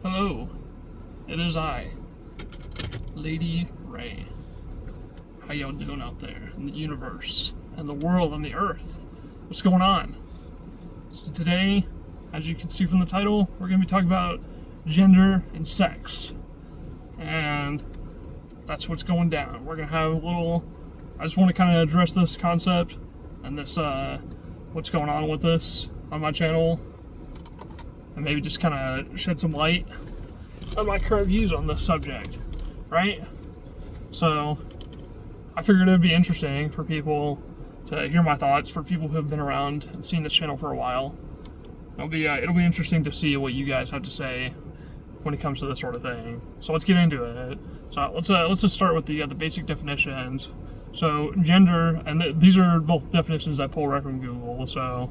Hello, it is I, Lady Ray. How y'all doing out there in the universe and the world and the earth? What's going on? So today, as you can see from the title, we're going to be talking about gender and sex. And that's what's going down. We're going to have a little, I just want to kind of address this concept and this, what's going on with this on my channel. And maybe just kind of shed some light on my current views on this subject, right? So, I figured it would be interesting for people to hear my thoughts, for people who have been around and seen this channel for a while. It'll be interesting to see what you guys have to say when it comes to this sort of thing. So let's get into it. So let's just start with the basic definitions. So gender, and these are both definitions I pulled right from Google. So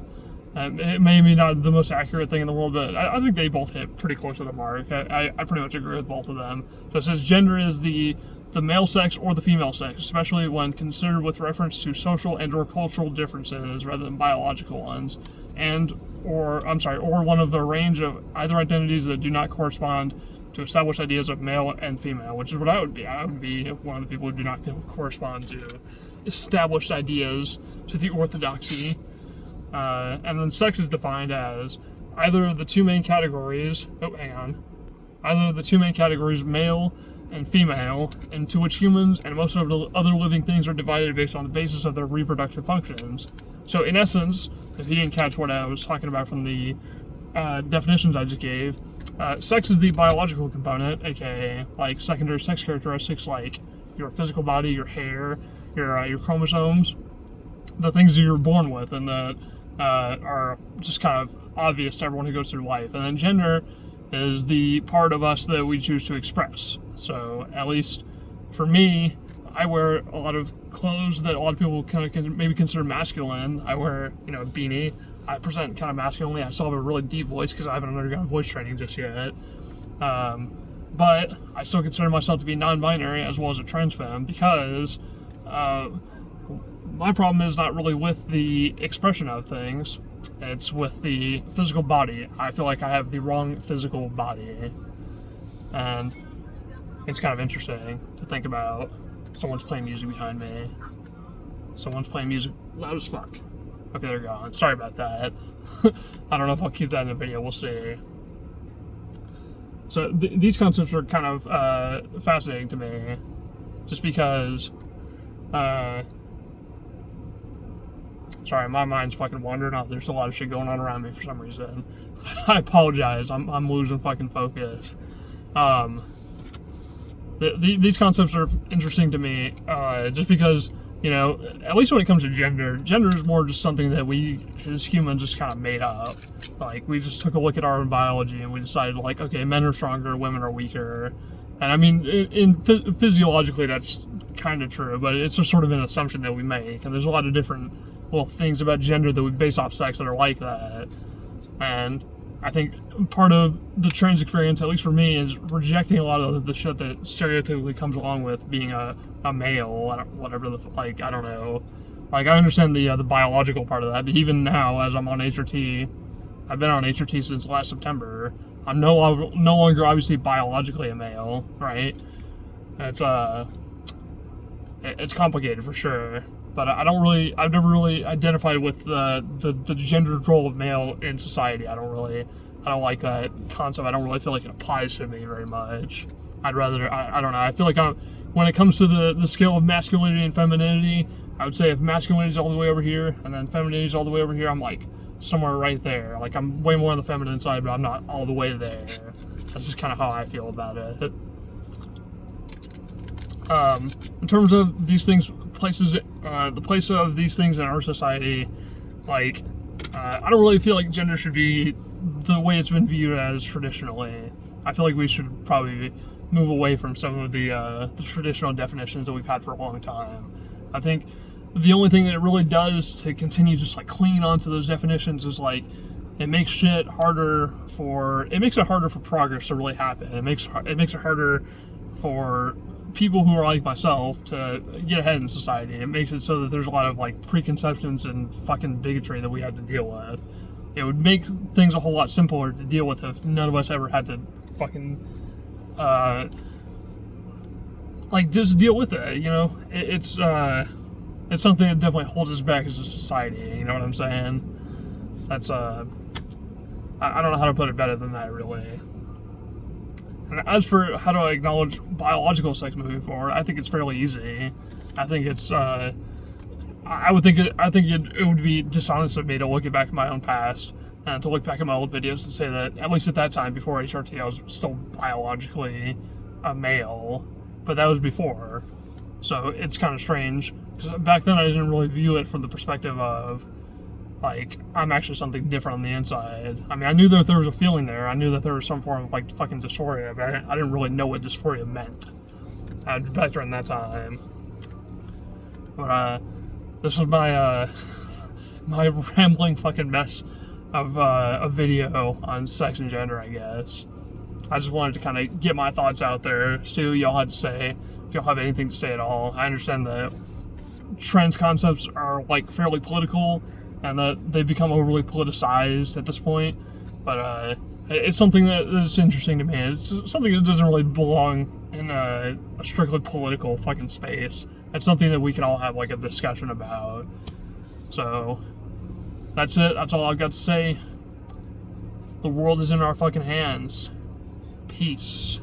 it may be not the most accurate thing in the world, but I think they both hit pretty close to the mark. I pretty much agree with both of them. So it says gender is the male sex or the female sex, especially when considered with reference to social and or cultural differences rather than biological ones, or one of a range of either identities that do not correspond to established ideas of male and female, which is what I would be. I would be one of the people who do not correspond to established ideas, to the orthodoxy. And then sex is defined as either of the two main categories, male and female, into which humans and most of the other living things are divided based on the basis of their reproductive functions. So in essence, if you didn't catch what I was talking about from the definitions I just gave, sex is the biological component, aka like secondary sex characteristics like your physical body, your hair, your chromosomes, the things that you're born with and that are just kind of obvious to everyone who goes through life. And then gender is the part of us that we choose to express. So at least for me, I wear a lot of clothes that a lot of people kind of can maybe consider masculine. I wear, a beanie. I present kind of masculinely. I still have a really deep voice because I haven't undergone voice training just yet. But I still consider myself to be non-binary as well as a trans femme because my problem is not really with the expression of things. It's with the physical body. I feel like I have the wrong physical body. And it's kind of interesting to think about. Someone's playing music behind me. Someone's playing music loud as fuck. Okay, they're gone. Sorry about that. I don't know if I'll keep that in the video. We'll see. So these concepts are kind of fascinating to me. Just because... sorry, my mind's fucking wandering off. There's a lot of shit going on around me for some reason. I apologize. I'm losing fucking focus. These concepts are interesting to me, just because, at least when it comes to gender is more just something that we, as humans, just kind of made up. Like, we just took a look at our own biology and we decided, like, okay, men are stronger, women are weaker. And I mean, physiologically, that's kind of true, but it's just sort of an assumption that we make. And there's a lot of different little things about gender that we base off sex that are like that. And I think part of the trans experience, at least for me, is rejecting a lot of the shit that stereotypically comes along with being a male, whatever I don't know. Like, I understand the biological part of that, but even now, as I'm on HRT, I've been on HRT since last September, I'm no longer obviously biologically a male, right? It's complicated for sure. But I've never really identified with the gendered role of male in society. I don't like that concept. I don't really feel like it applies to me very much. I'd rather, I don't know, I feel like when it comes to the scale of masculinity and femininity, I would say if masculinity is all the way over here, and then femininity is all the way over here, I'm like somewhere right there. Like, I'm way more on the feminine side, but I'm not all the way there. That's just kind of how I feel about it. In terms of these things, the place of these things in our society, like, I don't really feel like gender should be the way it's been viewed as traditionally. I feel like we should probably move away from some of the traditional definitions that we've had for a long time. I think the only thing that it really does to continue just like clinging onto those definitions is like it makes it harder for progress to really happen. It makes it harder for people who are like myself to get ahead in society. It makes it so that there's a lot of like preconceptions and fucking bigotry that we have to deal with. It would make things a whole lot simpler to deal with if none of us ever had to fucking, like, just deal with it, you know? It's something that definitely holds us back as a society, you know what I'm saying? That's, I don't know how to put it better than that, really. And as for how do I acknowledge biological sex moving forward, I think it's fairly easy. I think it's, I think it would be dishonest of me to look back at my own past and to look back at my old videos and say that, at least at that time, before HRT, I was still biologically a male, but that was before. So it's kind of strange, because back then I didn't really view it from the perspective of, like, I'm actually something different on the inside. I mean, I knew that there was a feeling there. I knew that there was some form of, like, fucking dysphoria, but I didn't really know what dysphoria meant back during that time. But, this was my, my rambling fucking mess of a video on sex and gender, I guess. I just wanted to kind of get my thoughts out there, see what y'all had to say, if y'all have anything to say at all. I understand that trans concepts are, like, fairly political, and that they've become overly politicized at this point, but it's something that's interesting to me. It's something that doesn't really belong in a strictly political fucking space. It's something that we can all have, like, a discussion about. So, that's it. That's all I've got to say. The world is in our fucking hands. Peace.